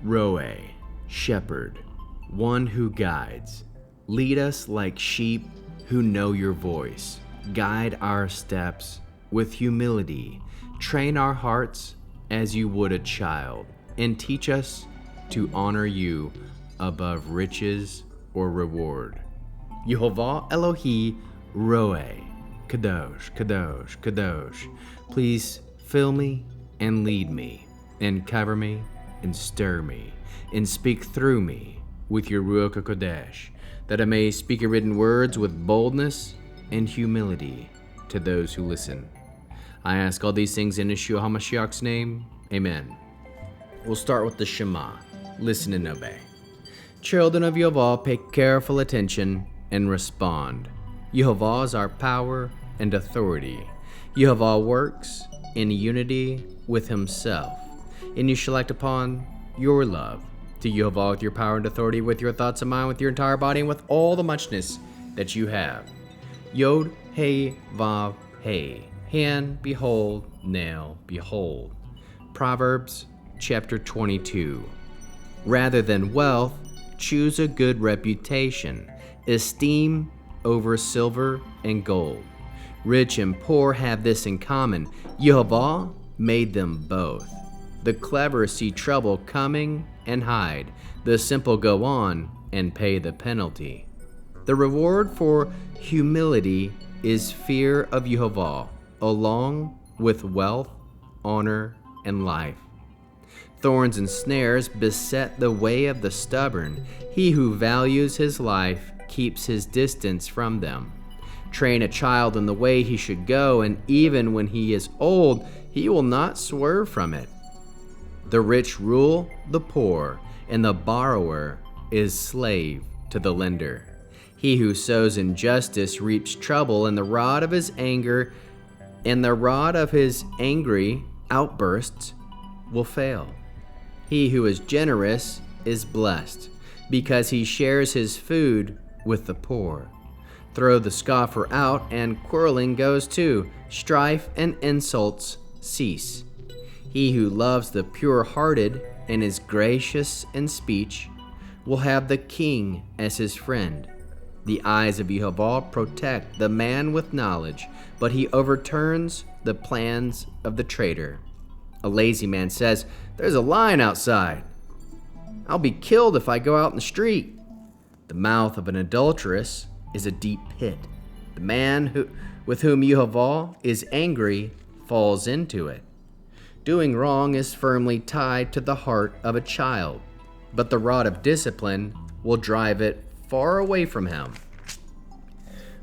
Roe, shepherd, one who guides. Lead us like sheep who know your voice. Guide our steps with humility. Train our hearts as you would a child, and teach us to honor you above riches or reward. Yehovah Elohi Roe, Kadosh, Kadosh, Kadosh. Please fill me and lead me, and cover me and stir me, and speak through me with your Ruach HaKodesh, that I may speak your written words with boldness and humility to those who listen. I ask all these things in Yeshua HaMashiach's name. Amen. We'll start with the Shema. Listen and obey. Children of Yehovah, pay careful attention and respond. Yehovah is our power and authority. Yehovah works in unity with himself, and you shall act upon your love to Yehovah with your power and authority, with your thoughts and mind, with your entire body, and with all the muchness that you have. Yod, He, Vav, He. Hand, behold, nail, behold. Proverbs chapter 22. Rather than wealth, choose a good reputation. Esteem over silver and gold. Rich and poor have this in common: Yehovah made them both. The clever see trouble coming and hide. The simple go on and pay the penalty. The reward for humility is fear of Yehovah, along with wealth, honor, and life. Thorns and snares beset the way of the stubborn. He who values his life keeps his distance from them. Train a child in the way he should go, and even when he is old, he will not swerve from it. The rich rule the poor, and the borrower is slave to the lender. He who sows injustice reaps trouble, and the rod of his angry outbursts will fail. He who is generous is blessed, because he shares his food with the poor. Throw the scoffer out, and quarreling goes too. Strife and insults cease. He who loves the pure-hearted and is gracious in speech will have the king as his friend. The eyes of Yehovah protect the man with knowledge, but he overturns the plans of the traitor. A lazy man says, "There's a lion outside. I'll be killed if I go out in the street." The mouth of an adulteress is a deep pit. The man with whom Yehovah is angry falls into it. Doing wrong is firmly tied to the heart of a child, but the rod of discipline will drive it far away from him.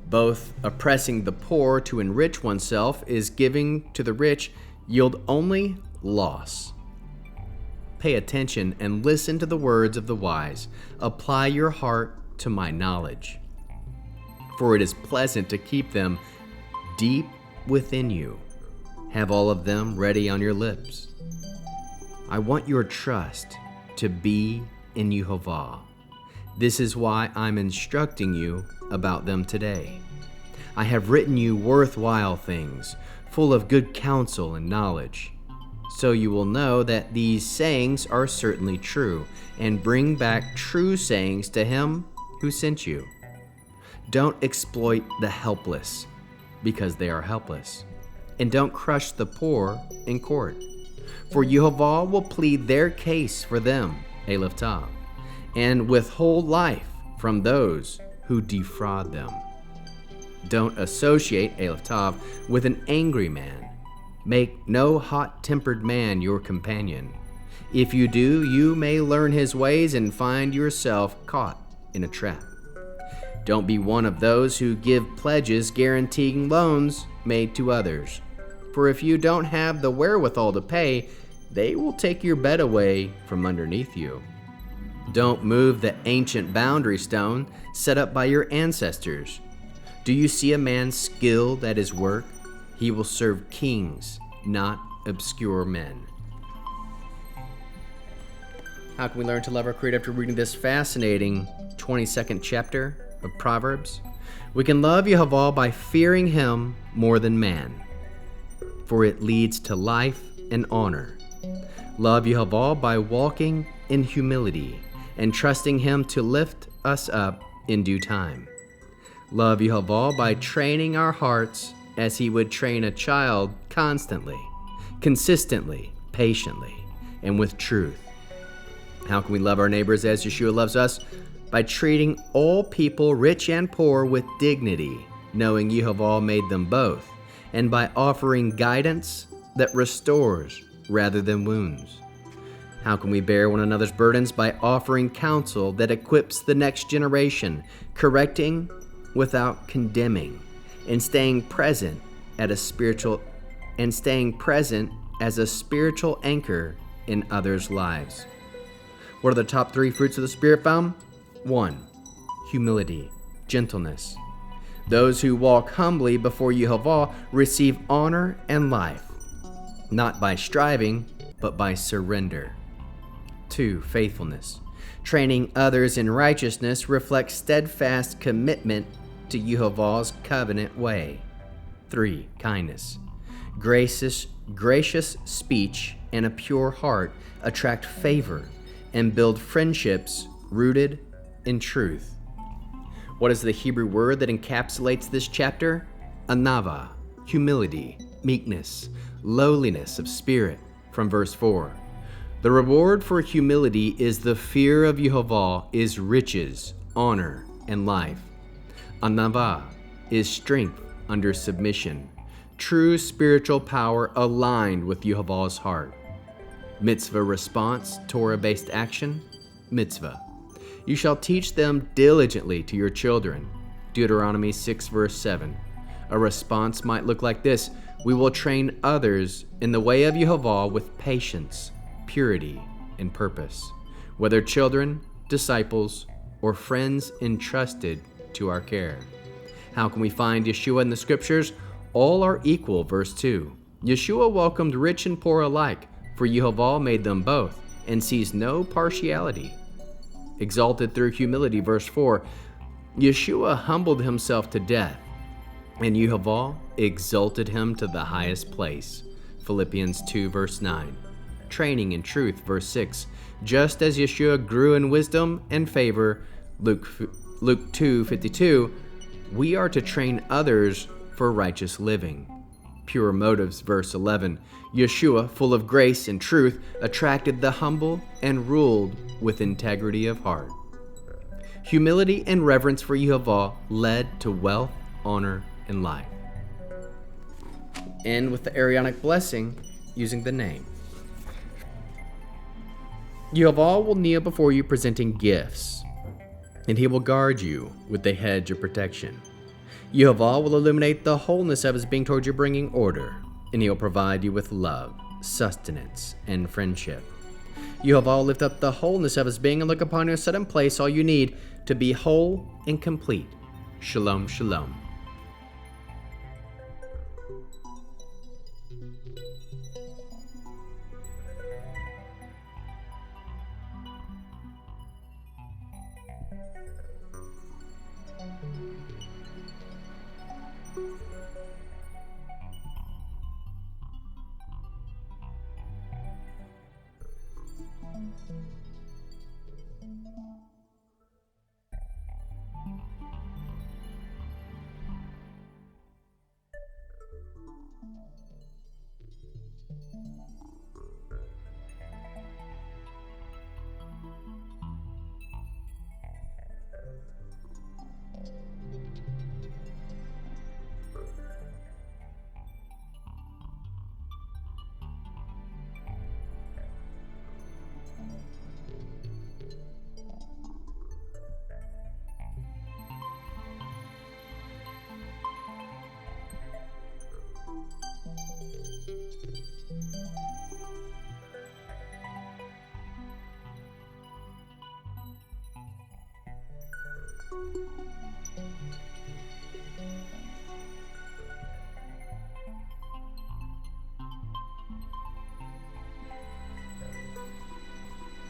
Both oppressing the poor to enrich oneself is giving to the rich yield only loss. Pay attention and listen to the words of the wise. Apply your heart to my knowledge, for it is pleasant to keep them deep within you. Have all of them ready on your lips. I want your trust to be in Yehovah. This is why I'm instructing you about them today. I have written you worthwhile things, full of good counsel and knowledge, so you will know that these sayings are certainly true, and bring back true sayings to him who sent you. Don't exploit the helpless, because they are helpless, and don't crush the poor in court, for Yehovah will plead their case for them, Aleph Tav, and withhold life from those who defraud them. Don't associate, Aleph Tav, with an angry man. Make no hot-tempered man your companion. If you do, you may learn his ways and find yourself caught in a trap. Don't be one of those who give pledges guaranteeing loans made to others. For if you don't have the wherewithal to pay, they will take your bed away from underneath you. Don't move the ancient boundary stone set up by your ancestors. Do you see a man skilled at his work? He will serve kings, not obscure men. How can we learn to love our Creator after reading this fascinating 22nd chapter of Proverbs? We can love Yehovah by fearing him more than man, for it leads to life and honor. Love Yehovah by walking in humility, and trusting Him to lift us up in due time. Love Yehovah by training our hearts as He would train a child constantly, consistently, patiently, and with truth. How can we love our neighbors as Yeshua loves us? By treating all people, rich and poor, with dignity, knowing Yehovah made them both, and by offering guidance that restores rather than wounds. How can we bear one another's burdens? By offering counsel that equips the next generation, correcting without condemning, and staying present as a spiritual anchor in others' lives. What are the top 3 fruits of the Spirit found? 1. Humility, gentleness. Those who walk humbly before Yehovah receive honor and life, not by striving, but by surrender. 2. Faithfulness. Training others in righteousness reflects steadfast commitment to Yehovah's covenant way. 3. Kindness. Gracious speech and a pure heart attract favor and build friendships rooted in truth. What is the Hebrew word that encapsulates this chapter? Anava, humility, meekness, lowliness of spirit, from verse 4. The reward for humility is the fear of Yehovah is riches, honor, and life. Anava is strength under submission, true spiritual power aligned with Yehovah's heart. Mitzvah response, Torah-based action, mitzvah. You shall teach them diligently to your children. Deuteronomy 6 verse 7. A response might look like this: we will train others in the way of Yehovah with patience, purity, and purpose, whether children, disciples, or friends entrusted to our care. How can we find Yeshua in the scriptures? All are equal, verse 2. Yeshua welcomed rich and poor alike, for Yehovah made them both, and sees no partiality. Exalted through humility, verse 4. Yeshua humbled himself to death, and Yehovah exalted him to the highest place. Philippians 2 verse 9. Training in truth, verse 6. Just as Yeshua grew in wisdom and favor, Luke 2:52, we are to train others for righteous living. Pure motives, verse 11. Yeshua, full of grace and truth, attracted the humble and ruled with integrity of heart. Humility and reverence for Yehovah led to wealth, honor, and life. End with the Aaronic blessing using the name. Yehovah will kneel before you presenting gifts, and He will guard you with a hedge of protection. Yehovah will illuminate the wholeness of His being towards you, bringing order, and He will provide you with love, sustenance, and friendship. Yehovah will lift up the wholeness of His being and look upon you and set in place all you need to be whole and complete. Shalom, shalom.